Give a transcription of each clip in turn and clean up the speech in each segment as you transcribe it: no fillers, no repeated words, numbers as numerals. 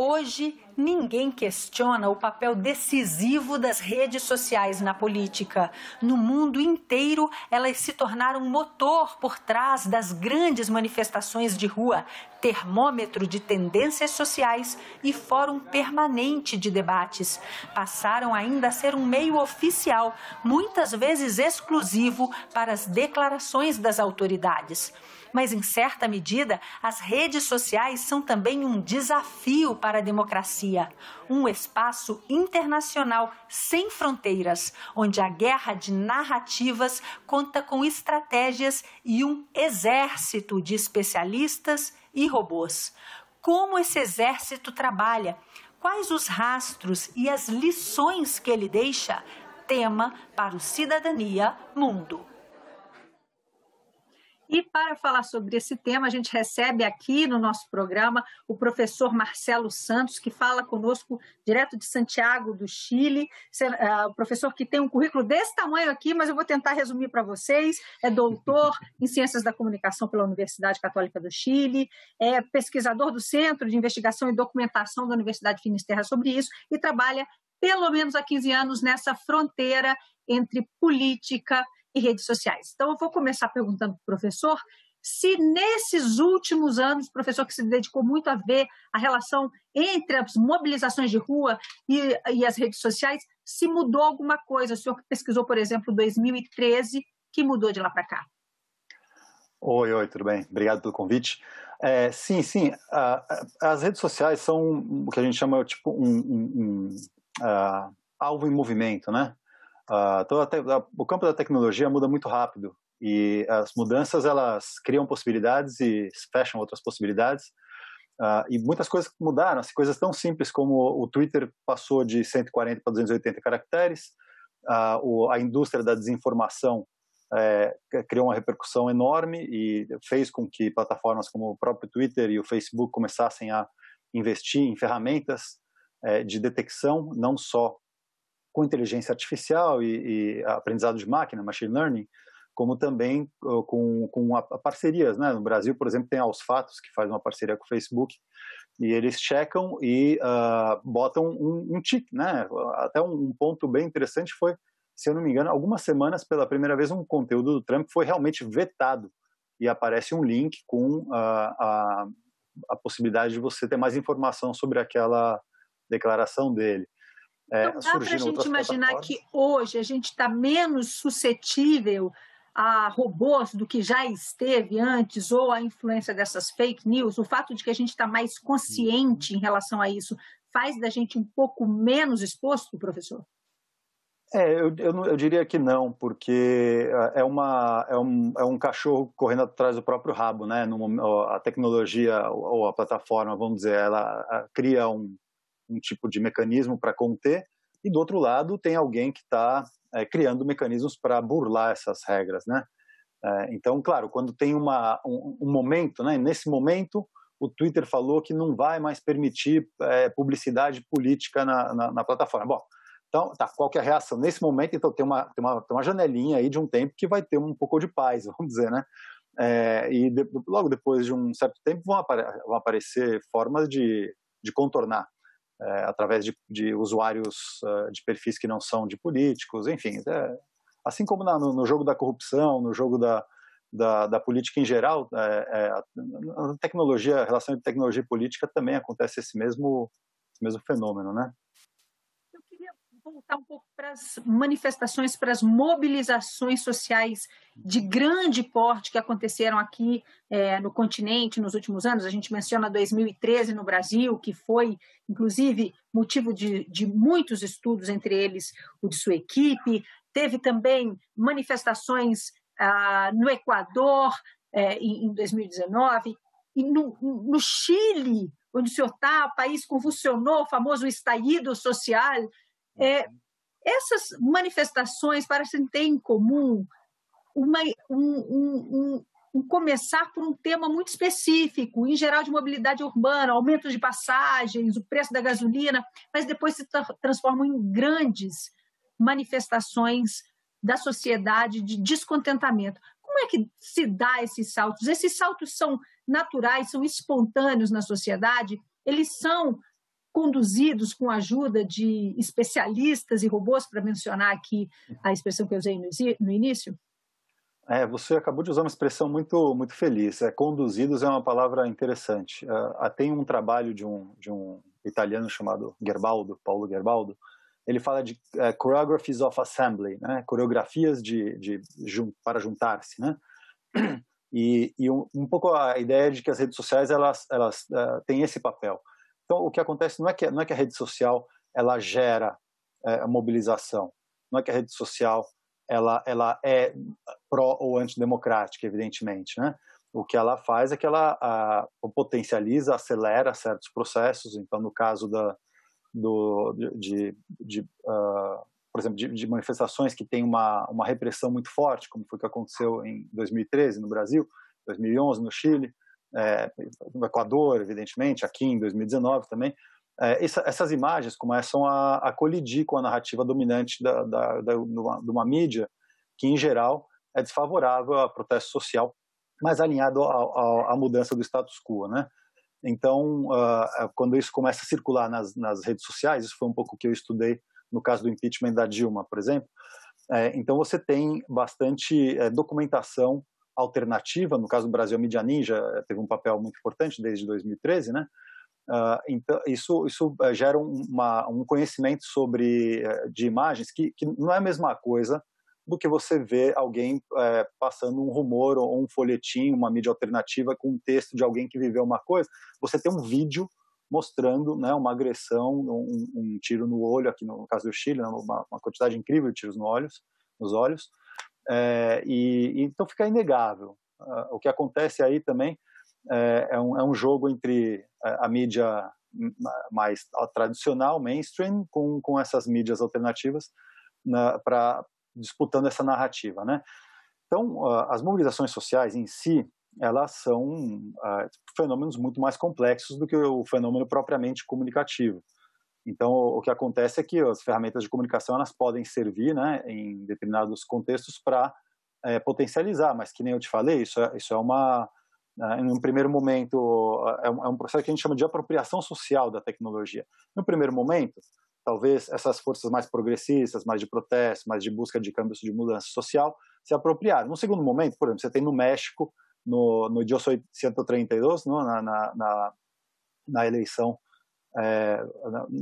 Hoje, ninguém questiona o papel decisivo das redes sociais na política. No mundo inteiro, elas se tornaram motor por trás das grandes manifestações de rua, termômetro de tendências sociais e fórum permanente de debates. Passaram ainda a ser um meio oficial, muitas vezes exclusivo, para as declarações das autoridades. Mas, em certa medida, as redes sociais são também um desafio para a democracia. Um espaço internacional sem fronteiras, onde a guerra de narrativas conta com estratégias e um exército de especialistas e robôs. Como esse exército trabalha? Quais os rastros e as lições que ele deixa? Tema para o Cidadania Mundo. E para falar sobre esse tema, a gente recebe aqui no nosso programa o professor Marcelo Santos, que fala conosco direto de Santiago do Chile. O professor que tem um currículo desse tamanho aqui, mas eu vou tentar resumir para vocês. É doutor em Ciências da Comunicação pela Universidade Católica do Chile, é pesquisador do Centro de Investigação e Documentação da Universidade Finisterra sobre isso e trabalha pelo menos há 15 anos nessa fronteira entre política e redes sociais. Então, eu vou começar perguntando para o professor se nesses últimos anos, o professor que se dedicou muito a ver a relação entre as mobilizações de rua e as redes sociais, se mudou alguma coisa. O senhor que pesquisou, por exemplo, 2013, que mudou de lá para cá? Oi, tudo bem? Obrigado pelo convite. Sim, as redes sociais são o que a gente chama tipo alvo em movimento, né? O campo da tecnologia muda muito rápido e as mudanças elas criam possibilidades e fecham outras possibilidades e muitas coisas mudaram, coisas tão simples como o Twitter passou de 140 para 280 caracteres, a indústria da desinformação criou uma repercussão enorme e fez com que plataformas como o próprio Twitter e o Facebook começassem a investir em ferramentas de detecção, não só com inteligência artificial e aprendizado de máquina, machine learning, como também com parcerias, né? No Brasil, por exemplo, tem a Aos Fatos, que faz uma parceria com o Facebook, e eles checam e botam um tique, né? Até um ponto bem interessante foi, se eu não me engano, algumas semanas, pela primeira vez, um conteúdo do Trump foi realmente vetado, e aparece um link com a possibilidade de você ter mais informação sobre aquela declaração dele. Então dá para a gente imaginar que hoje a gente está menos suscetível a robôs do que já esteve antes, ou a influência dessas fake news? O fato de que a gente está mais consciente em relação a isso faz da gente um pouco menos exposto, professor? Eu diria que não, porque é um cachorro correndo atrás do próprio rabo, né? A tecnologia ou a plataforma, vamos dizer, ela cria um tipo de mecanismo para conter, e do outro lado tem alguém que está criando mecanismos para burlar essas regras, né? Então, claro, quando tem um momento, né? Nesse momento, o Twitter falou que não vai mais permitir publicidade política na plataforma. Bom, então, qual que é a reação? Nesse momento, então, tem uma janelinha aí de um tempo que vai ter um pouco de paz, vamos dizer, né? Logo depois de um certo tempo vão aparecer formas de contornar através de usuários de perfis que não são de políticos, enfim, assim como no jogo da corrupção, no jogo da política em geral, a relação entre tecnologia e política também acontece esse mesmo fenômeno, né? Eu queria voltar um pouco para as manifestações, para as mobilizações sociais de grande porte que aconteceram aqui no continente nos últimos anos. A gente menciona 2013 no Brasil, que foi, inclusive, motivo de muitos estudos, entre eles o de sua equipe. Teve também manifestações no Equador em 2019, e no Chile, onde o senhor está, o país convulsionou, o famoso estallido social. Essas manifestações parecem ter em comum começar por um tema muito específico, em geral de mobilidade urbana, aumento de passagens, o preço da gasolina, mas depois se transformam em grandes manifestações da sociedade de descontentamento. Como é que se dá esses saltos? Esses saltos são naturais, são espontâneos na sociedade? Eles são conduzidos com a ajuda de especialistas e robôs, para mencionar aqui a expressão que eu usei no início? Você acabou de usar uma expressão muito, muito feliz. Conduzidos é uma palavra interessante. Tem um trabalho de um italiano chamado Gerbaldo, Paulo Gerbaldo. Ele fala de choreographies of assembly, né? Coreografias para juntar-se, né? E um pouco a ideia de que as redes sociais elas têm esse papel. Então, o que acontece não é que a rede social ela gera a mobilização, não é que a rede social ela é pró ou antidemocrática, evidentemente, né? O que ela faz é que ela potencializa, acelera certos processos. Então, no caso por exemplo, de manifestações que têm uma repressão muito forte, como foi o que aconteceu em 2013 no Brasil, 2011 no Chile, no Equador, evidentemente, aqui em 2019 também, essas imagens começam a colidir com a narrativa dominante de uma mídia que, em geral, é desfavorável ao protesto social, mas alinhado à mudança do status quo, né? Então, quando isso começa a circular nas redes sociais, isso foi um pouco o que eu estudei no caso do impeachment da Dilma, por exemplo, então você tem bastante documentação alternativa. No caso do Brasil, a mídia ninja teve um papel muito importante desde 2013, né? Então, isso gera um conhecimento de imagens que não é a mesma coisa do que você vê alguém passando um rumor ou um folhetim, uma mídia alternativa com um texto de alguém que viveu uma coisa. Você tem um vídeo mostrando, né, uma agressão, um tiro no olho, aqui no caso do Chile, né, uma quantidade incrível de tiros nos olhos, então fica inegável. O que acontece aí também é um jogo entre a mídia mais tradicional, mainstream, com essas mídias alternativas, disputando essa narrativa, né? Então, as mobilizações sociais em si, elas são fenômenos muito mais complexos do que o fenômeno propriamente comunicativo. Então, o que acontece é que as ferramentas de comunicação elas podem servir, né, em determinados contextos para potencializar, mas que nem eu te falei, isso em um primeiro momento, é um processo que a gente chama de apropriação social da tecnologia. No primeiro momento, talvez essas forças mais progressistas, mais de protesto, mais de busca de câmbios de mudança social, se apropriaram. No segundo momento, por exemplo, você tem no México, no Yo Soy 132, na eleição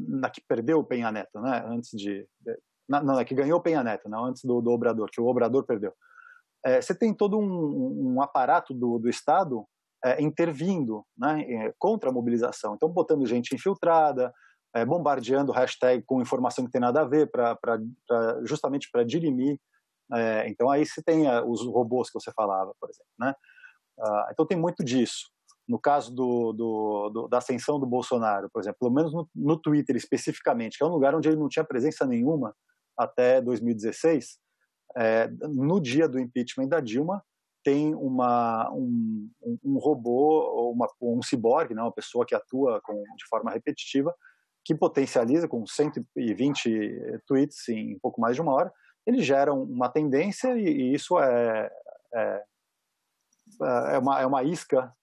na que perdeu o Peña Neto, né? Que ganhou o Peña Neto, não, antes do Obrador, que o Obrador perdeu. Você tem todo um aparato do Estado intervindo, né, contra a mobilização. Então, botando gente infiltrada, bombardeando hashtag com informação que tem nada a ver, justamente para dirimir. Então, aí você tem os robôs que você falava, por exemplo, né? Então, tem muito disso. No caso da ascensão do Bolsonaro, por exemplo, pelo menos no Twitter especificamente, que é um lugar onde ele não tinha presença nenhuma até 2016, no dia do impeachment da Dilma, tem um robô, um ciborgue, né, uma pessoa que atua de forma repetitiva, que potencializa com 120 tweets em pouco mais de uma hora. Eles geram uma tendência e isso é uma isca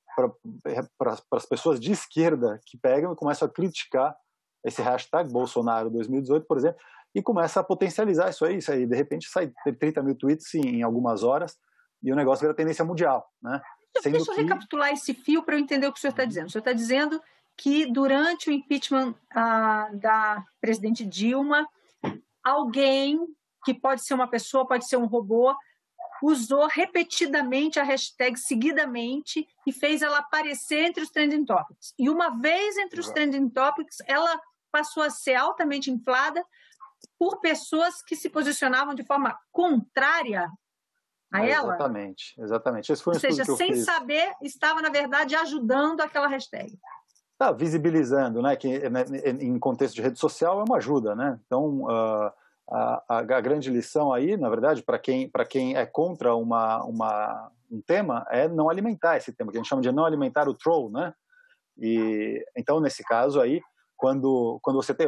para as pessoas de esquerda que pegam e começam a criticar esse hashtag Bolsonaro 2018, por exemplo, e começa a potencializar isso aí, de repente sai 30 mil tweets em algumas horas e o negócio vira tendência mundial, né? Deixa eu recapitular esse fio para eu entender o que o senhor está dizendo. O senhor está dizendo que durante o impeachment da presidente Dilma, alguém, que pode ser uma pessoa, pode ser um robô, usou repetidamente a hashtag seguidamente e fez ela aparecer entre os trending topics. E uma vez entre os trending topics, ela passou a ser altamente inflada por pessoas que se posicionavam de forma contrária a ela. Exatamente. Esse foi Ou seja, sem saber, estava, na verdade, ajudando aquela hashtag. Visibilizando, né, que em contexto de rede social é uma ajuda, né? Então, a grande lição aí, na verdade, para quem é contra um tema, é não alimentar esse tema, que a gente chama de não alimentar o troll, né? E então, nesse caso aí, quando você tem,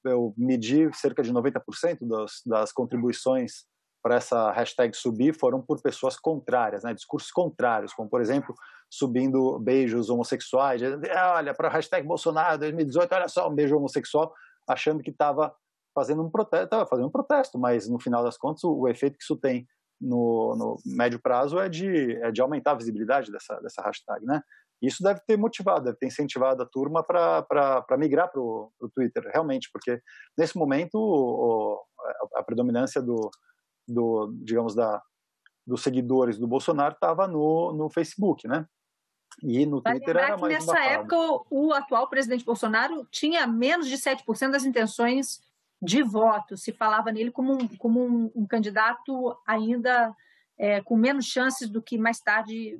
eu medi cerca de 90% das contribuições essa hashtag subir foram por pessoas contrárias, né, discursos contrários, como, por exemplo, subindo beijos homossexuais. Olha, para a hashtag Bolsonaro 2018, olha só, um beijo homossexual, achando que estava fazendo um protesto, mas no final das contas o efeito que isso tem no médio prazo é de aumentar a visibilidade dessa hashtag, né? Isso deve ter motivado, deve ter incentivado a turma para migrar para o Twitter, realmente, porque nesse momento a predominância digamos, dos seguidores do Bolsonaro estava no Facebook, né? E no Twitter era mais nessa época o atual presidente Bolsonaro tinha menos de 7% das intenções de voto. Se falava nele como um candidato ainda com menos chances do que mais tarde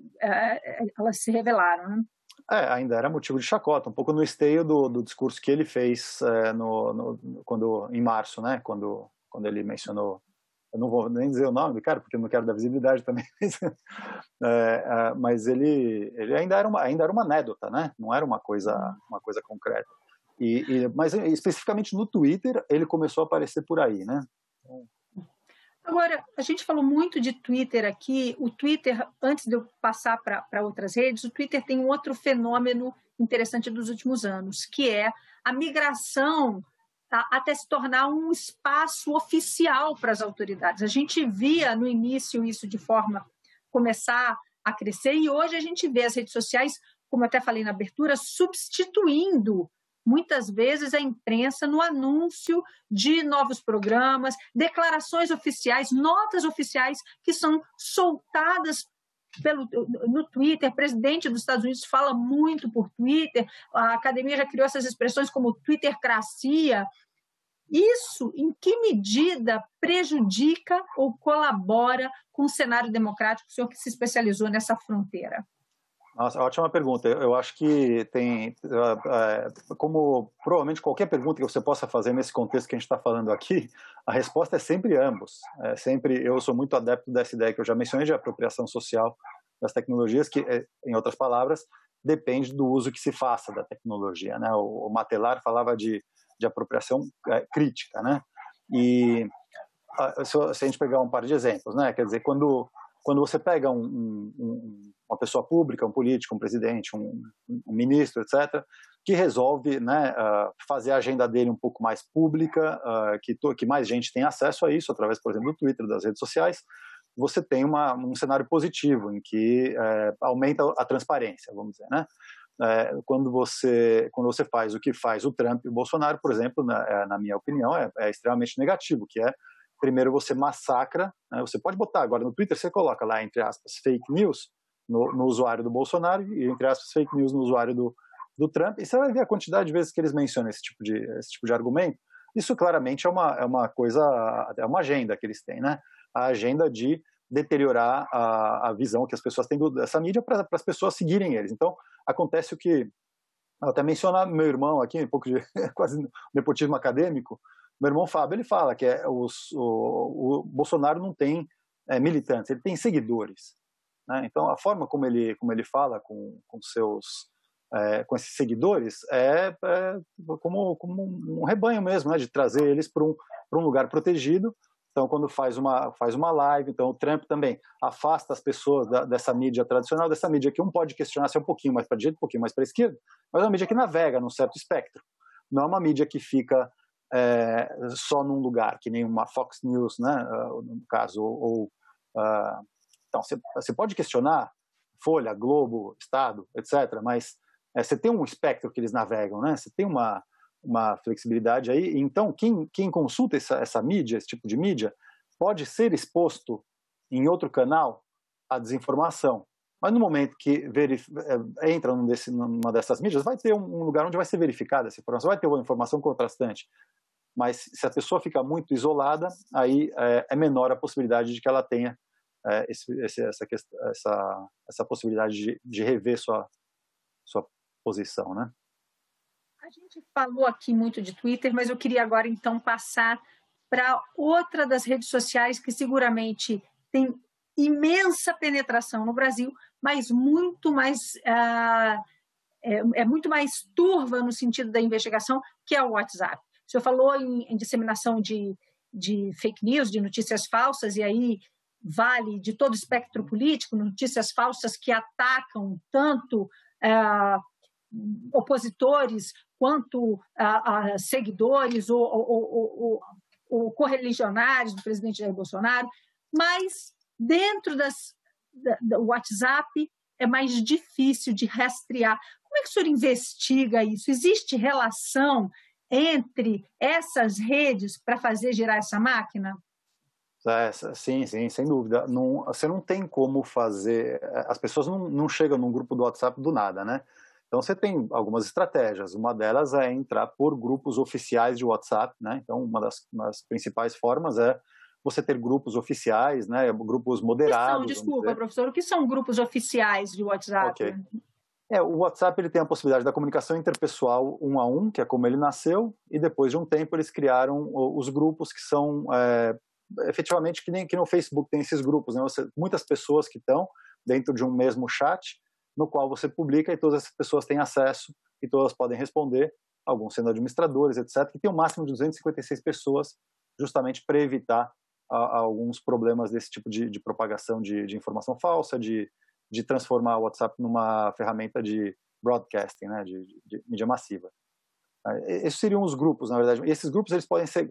elas se revelaram, né? Ainda era motivo de chacota, um pouco no esteio do discurso que ele fez em março, né? Quando ele mencionou. Eu não vou nem dizer o nome do cara, porque eu não quero dar visibilidade também, mas ele ainda era uma anedota, né? Não era uma coisa concreta. Mas especificamente no Twitter, ele começou a aparecer por aí, né? Agora, a gente falou muito de Twitter aqui. O Twitter, antes de eu passar para outras redes, o Twitter tem um outro fenômeno interessante dos últimos anos, que é a migração até se tornar um espaço oficial para as autoridades. A gente via no início isso de forma começar a crescer e hoje a gente vê as redes sociais, como eu até falei na abertura, substituindo muitas vezes a imprensa no anúncio de novos programas, declarações oficiais, notas oficiais que são soltadas no Twitter. O presidente dos Estados Unidos fala muito por Twitter, a academia já criou essas expressões como Twittercracia. Isso, em que medida prejudica ou colabora com o cenário democrático, o senhor que se especializou nessa fronteira? Nossa, ótima pergunta. Eu acho que como provavelmente qualquer pergunta que você possa fazer nesse contexto que a gente está falando aqui, a resposta é sempre ambos. Eu sou muito adepto dessa ideia que eu já mencionei de apropriação social das tecnologias, que, em outras palavras, depende do uso que se faça da tecnologia, né? O Matelar falava de apropriação crítica, né? E se a gente pegar um par de exemplos, né? Quer dizer, quando você pega uma pessoa pública, um político, um presidente, um ministro, etc., que resolve, né, fazer a agenda dele um pouco mais pública, que mais gente tem acesso a isso, através, por exemplo, do Twitter, das redes sociais, você tem um cenário positivo, em que aumenta a transparência, vamos dizer, né? Quando você faz o que faz o Trump e o Bolsonaro, por exemplo, na minha opinião, é extremamente negativo, que é, primeiro, você massacra, né? Você pode botar agora no Twitter, você coloca lá, entre aspas, fake news no usuário do Bolsonaro e, entre aspas, fake news no usuário do Trump, e você vai ver a quantidade de vezes que eles mencionam esse tipo de argumento. Isso claramente é uma coisa, é uma agenda que eles têm, né? A agenda de deteriorar a visão que as pessoas têm dessa mídia para as pessoas seguirem eles. Então, acontece o que, até mencionar meu irmão aqui, um pouco de quase nepotismo acadêmico, meu irmão Fábio, ele fala que o Bolsonaro não tem militantes, ele tem seguidores, né? Então, a forma como ele fala com esses seguidores é como um rebanho mesmo, né? De trazer eles para um lugar protegido. Então, quando faz uma live, então o Trump também afasta as pessoas dessa mídia tradicional, dessa mídia que pode questionar se é um pouquinho mais para a direita, um pouquinho mais para a esquerda, mas é uma mídia que navega num certo espectro. Não é uma mídia que fica só num lugar, que nem uma Fox News, né, no caso. Então, você pode questionar Folha, Globo, Estado, etc., mas você tem um espectro que eles navegam, né? Você tem uma flexibilidade aí. Então, quem consulta essa mídia, esse tipo de mídia, pode ser exposto em outro canal à desinformação. Mas no momento que entra numa dessas mídias, vai ter um lugar onde vai ser verificada essa informação, vai ter uma informação contrastante. Mas se a pessoa fica muito isolada, aí é menor a possibilidade de que ela tenha essa possibilidade de rever sua posição, né? A gente falou aqui muito de Twitter, mas eu queria agora, então, passar para outra das redes sociais que seguramente tem imensa penetração no Brasil, mas muito mais muito mais turva no sentido da investigação, que é o WhatsApp. O senhor falou em disseminação de de fake news, de notícias falsas, e aí vale de todo o espectro político, notícias falsas que atacam tanto opositores quanto seguidores ou correligionários do presidente Jair Bolsonaro, mas dentro do WhatsApp é mais difícil de rastrear. Como é que o senhor investiga isso? Existe relação entre essas redes para fazer girar essa máquina? Sim, sem dúvida. Não, você não tem como fazer... As pessoas não chegam num grupo do WhatsApp do nada, né? Então, você tem algumas estratégias. Uma delas é entrar por grupos oficiais de WhatsApp, né? Então, uma das principais formas é você ter grupos oficiais, né? Grupos moderados. Desculpa, professor, o que são grupos oficiais de WhatsApp? Okay. O WhatsApp ele tem a possibilidade da comunicação interpessoal 1 a 1, que é como ele nasceu, e depois de um tempo eles criaram os grupos que são efetivamente que no Facebook tem esses grupos, né? Muitas pessoas que estão dentro de um mesmo chat, no qual você publica e todas essas pessoas têm acesso e todas podem responder, alguns sendo administradores, etc., que tem um máximo de 256 pessoas, justamente para evitar alguns problemas desse tipo de propagação de informação falsa, de transformar o WhatsApp numa ferramenta de broadcasting, né, de mídia massiva. Esses seriam os grupos, na verdade. E esses grupos eles podem ser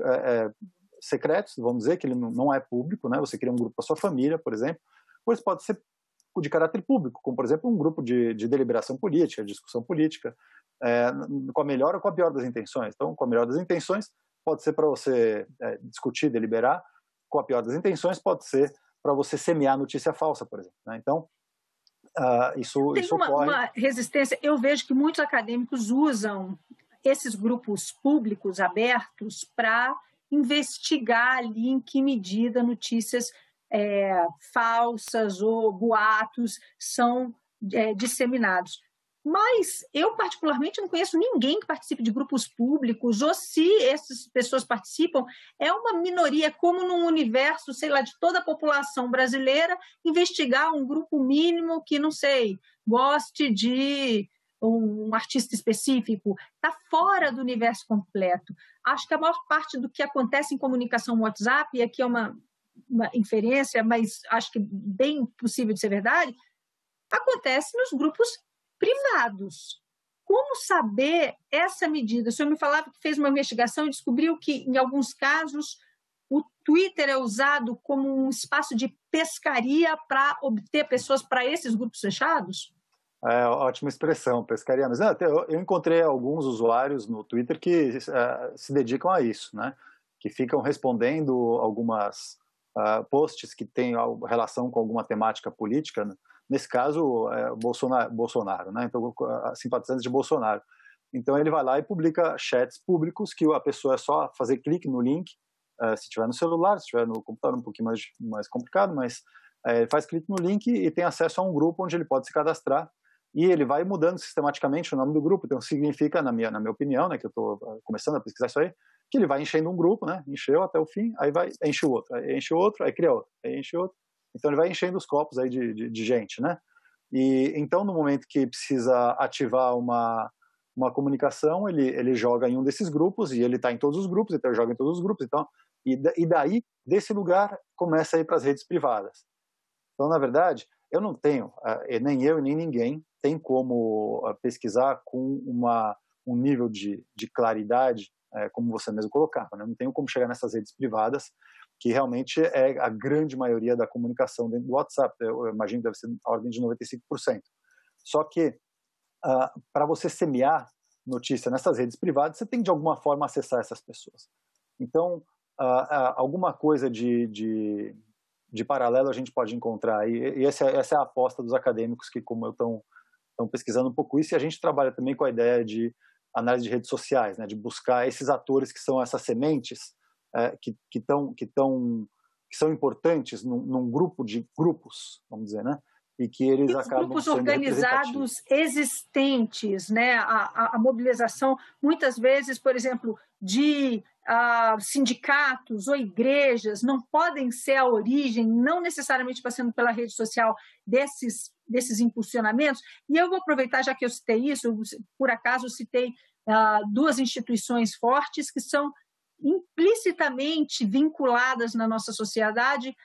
secretos, vamos dizer, que ele não é público, né? Você cria um grupo para sua família, por exemplo, ou eles podem ser de caráter público, como, por exemplo, um grupo de deliberação política, de discussão política, com a melhor ou com a pior das intenções. Então, com a melhor das intenções, pode ser para você discutir, deliberar. Com a pior das intenções, pode ser para você semear notícia falsa, por exemplo, né? Então, isso ocorre. Uma resistência. Eu vejo que muitos acadêmicos usam esses grupos públicos abertos para investigar ali em que medida notícias falsas ou boatos são disseminados. Mas eu, particularmente, não conheço ninguém que participe de grupos públicos, ou se essas pessoas participam, é uma minoria, como num universo, sei lá, de toda a população brasileira, investigar um grupo mínimo que, não sei, goste de um artista específico, está fora do universo completo. Acho que a maior parte do que acontece em comunicação no WhatsApp, e aqui é uma inferência, mas acho que bem possível de ser verdade, acontece nos grupos privados. Como saber essa medida? O senhor me falava que fez uma investigação e descobriu que, em alguns casos, o Twitter é usado como um espaço de pescaria para obter pessoas para esses grupos fechados? Ótima expressão, pescaria. Mas eu encontrei alguns usuários no Twitter que se dedicam a isso, né? Que ficam respondendo algumas posts que têm relação com alguma temática política, né? Nesse caso, Bolsonaro, né? Então, simpatizantes de Bolsonaro. Então, ele vai lá e publica chats públicos que a pessoa é só fazer clique no link, se tiver no celular, se tiver no computador, um pouquinho mais complicado, mas faz clique no link e tem acesso a um grupo onde ele pode se cadastrar e ele vai mudando sistematicamente o nome do grupo. Então, significa, na minha opinião, né, que eu estou começando a pesquisar isso aí, que ele vai enchendo um grupo, né? Encheu até o fim, aí enche o outro, aí cria outro, aí enche outro. Então, ele vai enchendo os copos aí de gente, né? E, então, no momento que precisa ativar uma comunicação, ele joga em um desses grupos, e ele está em todos os grupos, então ele joga em todos os grupos. Então, e daí, desse lugar, começa a ir para as redes privadas. Então, na verdade, eu não tenho, nem eu e nem ninguém, tem como pesquisar com um nível de claridade, como você mesmo colocava, né? Não tenho como chegar nessas redes privadas, que realmente é a grande maioria da comunicação dentro do WhatsApp. Eu imagino que deve ser a ordem de 95%. Só que, para você semear notícia nessas redes privadas, você tem que, de alguma forma, acessar essas pessoas. Então, alguma coisa de paralelo a gente pode encontrar. E essa é a aposta dos acadêmicos que, como eu estão pesquisando um pouco isso, e a gente trabalha também com a ideia de análise de redes sociais, né, de buscar esses atores que são essas sementes que são importantes num grupo de grupos, vamos dizer, né? E que eles acabam grupos sendo organizados existentes, né? A mobilização, muitas vezes, por exemplo, de sindicatos ou igrejas, não podem ser a origem, não necessariamente passando pela rede social, desses impulsionamentos. E eu vou aproveitar, já que eu citei isso, por acaso citei duas instituições fortes que são explicitamente vinculadas na nossa sociedade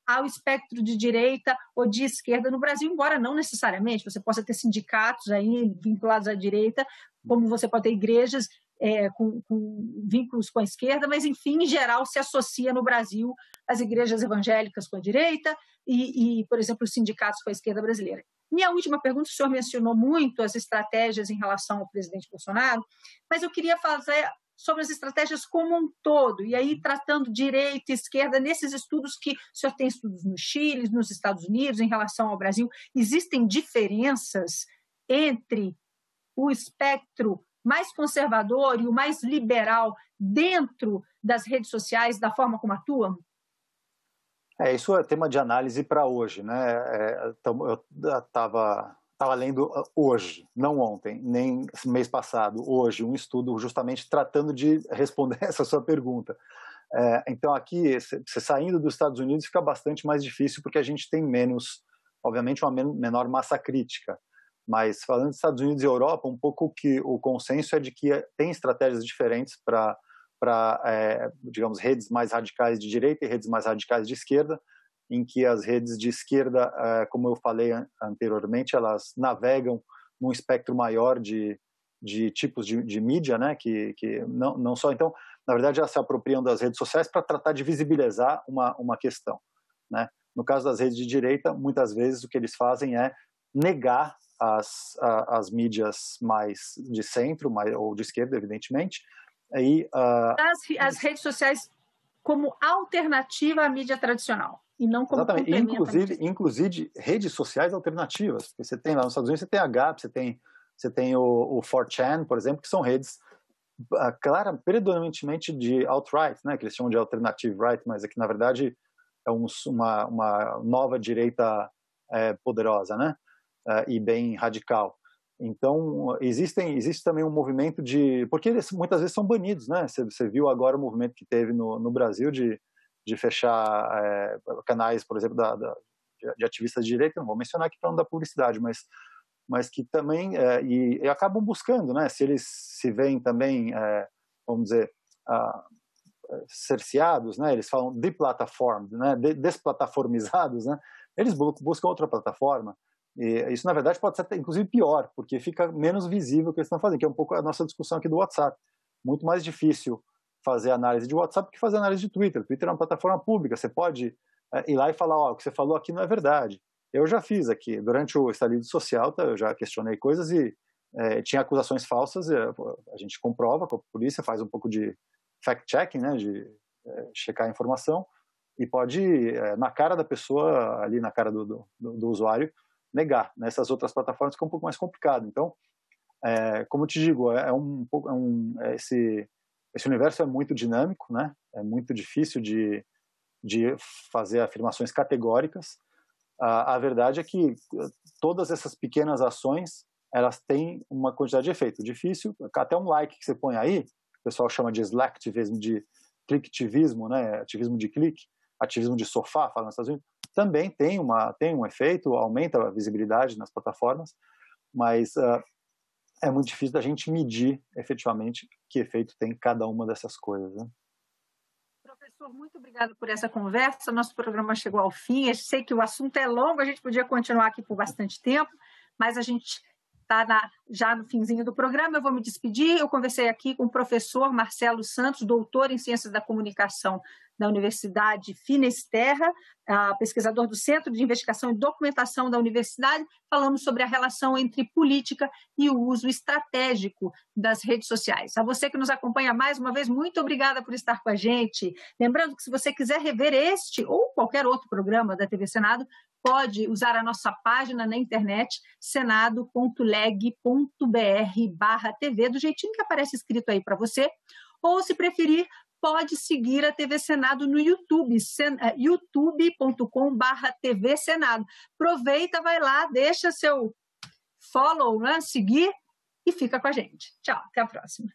ao espectro de direita ou de esquerda no Brasil, embora não necessariamente. Você possa ter sindicatos aí vinculados à direita, como você pode ter igrejas com vínculos com a esquerda, mas, enfim, em geral, se associa no Brasil as igrejas evangélicas com a direita e, por exemplo, os sindicatos com a esquerda brasileira. Minha última pergunta, o senhor mencionou muito as estratégias em relação ao presidente Bolsonaro, mas eu queria fazer sobre as estratégias como um todo, e aí tratando direita e esquerda nesses estudos que o senhor tem estudos no Chile, nos Estados Unidos, em relação ao Brasil. Existem diferenças entre o espectro mais conservador e o mais liberal dentro das redes sociais, da forma como atuam? Isso é tema de análise para hoje, né? Eu estava lendo hoje, não ontem, nem mês passado, hoje, um estudo justamente tratando de responder essa sua pergunta. Então aqui, você saindo dos Estados Unidos fica bastante mais difícil porque a gente tem menos, obviamente, uma menor massa crítica. Mas falando dos Estados Unidos e Europa, um pouco que o consenso é de que tem estratégias diferentes para digamos, redes mais radicais de direita e redes mais radicais de esquerda, em que as redes de esquerda, como eu falei anteriormente, elas navegam num espectro maior de tipos de mídia, né, que não só... Então, na verdade, elas se apropriam das redes sociais para tratar de visibilizar uma questão, né? No caso das redes de direita, muitas vezes o que eles fazem é negar as mídias mais de centro, ou de esquerda, evidentemente. As redes sociais como alternativa à mídia tradicional e não como complemento. Inclusive redes sociais alternativas. Porque você tem lá nos Estados Unidos, você tem a Gap, você tem o 4chan, por exemplo, que são redes predominantemente de alt-right, né, que eles chamam de alternative right, mas aqui na verdade é uma nova direita poderosa, né, e bem radical. Então, existe também um movimento porque eles muitas vezes são banidos, né? Você viu agora o movimento que teve no Brasil de fechar canais, por exemplo, de ativistas de direita, não vou mencionar aqui para não dar publicidade, mas que também, e acabam buscando, né? Se eles se veem também, vamos dizer, cerceados, né? Eles falam deplatformed, né? Desplataformizados, né? Eles buscam outra plataforma. E isso, na verdade, pode ser inclusive pior, porque fica menos visível o que eles estão fazendo, que é um pouco a nossa discussão aqui do WhatsApp. Muito mais difícil fazer análise de WhatsApp do que fazer análise de Twitter. Twitter é uma plataforma pública, você pode ir lá e falar, o que você falou aqui não é verdade. Eu já fiz aqui, durante o estalido social, eu já questionei coisas e tinha acusações falsas, a gente comprova com a polícia, faz um pouco de fact-checking, né, de checar a informação, e pode, na cara da pessoa, ali na cara do usuário, negar. Nessas outras plataformas fica um pouco mais complicado. Então, como eu te digo, esse universo é muito dinâmico, né? É muito difícil de fazer afirmações categóricas. A verdade é que todas essas pequenas ações, elas têm uma quantidade de efeito. Difícil, até um like que você põe aí, o pessoal chama de slacktivismo, de clicktivismo, né? Ativismo de clique, ativismo de sofá, fala nos Estados Unidos, também tem um efeito, aumenta a visibilidade nas plataformas, mas é muito difícil da gente medir efetivamente que efeito tem cada uma dessas coisas, né? Professor, muito obrigada por essa conversa. Nosso programa chegou ao fim. Eu sei que o assunto é longo, a gente podia continuar aqui por bastante tempo, mas a gente está já no finzinho do programa. Eu vou me despedir. Eu conversei aqui com o professor Marcelo Santos, doutor em Ciências da Comunicação da Universidade Finisterra, pesquisador do Centro de Investigação e Documentação da Universidade. Falamos sobre a relação entre política e o uso estratégico das redes sociais. A você que nos acompanha mais uma vez, muito obrigada por estar com a gente. Lembrando que se você quiser rever este ou qualquer outro programa da TV Senado, pode usar a nossa página na internet, senado.leg.br/TV, do jeitinho que aparece escrito aí para você, ou, se preferir, pode seguir a TV Senado no YouTube, youtube.com/TV Senado. Aproveita, vai lá, deixa seu follow, né, seguir e fica com a gente. Tchau, até a próxima.